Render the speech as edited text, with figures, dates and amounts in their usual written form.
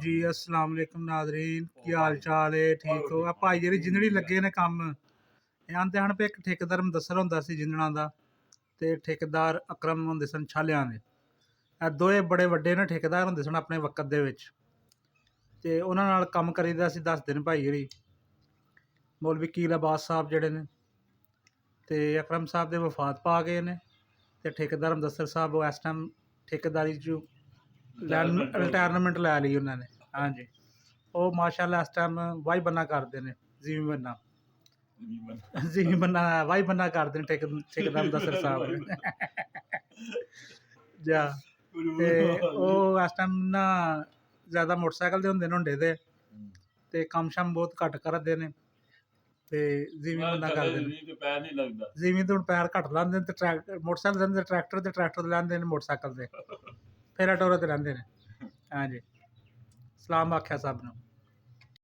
जी अस्सलाम वालेकुम नाज़रीन, की हाल चाल है? ठीक हो? आ भाई जी जिंदड़ी लगे ने काम आंदे हैं पे एक ठेकेदार मुदस्सर होंदा सी जिंदड़ा दा ते ठेकेदार अकरम होंदे सन छालियां दे। ਇਹ ਦੋਏ ਬੜੇ ਵੱਡੇ ਨੇ ਠੇਕੇਦਾਰ ਹੁੰਦੇ ਸਨ ਆਪਣੇ ਵਕਤ ਦੇ ਵਿੱਚ ਤੇ ਉਹਨਾਂ ਨਾਲ ਕੰਮ ਕਰੀਦਾ ਸੀ। ਦੱਸਦੇ ਨੇ ਭਾਈ ਜਿਹੜੀ ਮੌਲਵੀ ਕੀਲ ਅਬਾਸ ਸਾਹਿਬ ਜਿਹੜੇ ਨੇ ਤੇ ਅਕਰਮ ਸਾਹਿਬ ਦੇ ਵਫਾਤ ਪਾ ਗਏ ਨੇ ਤੇ ਠੇਕੇਦਾਰ ਮੁਦੱਸਰ ਸਾਹਿਬ ਉਹ ਇਸ ਟਾਈਮ ਠੇਕੇਦਾਰੀ 'ਚ ਰਿਟਾਇਰਮੈਂਟ ਲੈ ਲਈ ਉਹਨਾਂ ਨੇ। ਹਾਂਜੀ, ਉਹ ਮਾਸ਼ਾਅੱਲਾ ਇਸ ਟਾਈਮ ਵਾਹੀ ਬੰਨਾ ਕਰਦੇ ਨੇ, ਜ਼ਮੀਨ ਬੰਨਾ ਵਾਹੀ ਬੰਨਾ ਕਰਦੇ ਨੇ ਠੇਕੇਦਾਰ ਮੁਦੱਸਰ ਸਾਹਿਬ ਜਾ ਤੇ ਉਹ ਇਸ ਟਾਈਮ ਨਾ ਜ਼ਿਆਦਾ ਮੋਟਰਸਾਈਕਲ ਦੇ ਹੁੰਦੇ ਨੇ ਹੁੰਡੇ ਦੇ ਤੇ ਕੰਮ ਸ਼ਮ ਬਹੁਤ ਘੱਟ ਕਰਦੇ ਨੇ ਤੇ ਜ਼ਮੀਨ ਬੰਨਾ ਕਰਦੇ ਨੇ। ਜ਼ਮੀਨ ਤੋਂ ਪੈਰ ਘੱਟ ਲਾਉਂਦੇ ਨੇ ਤੇ ਮੋਟਰਸਾਈਕਲ ਦੇ ਟਰੈਕਟਰ ਤੇ ਲੈਂਦੇ ਨੇ ਮੋਟਰਸਾਈਕਲ ਤੇ ਫੇਰਾ ਟੋਰਾ ਤੇ ਰਹਿੰਦੇ ਨੇ। ਹਾਂਜੀ, ਸਲਾਮ ਆਖਿਆ ਸਭ ਨੂੰ।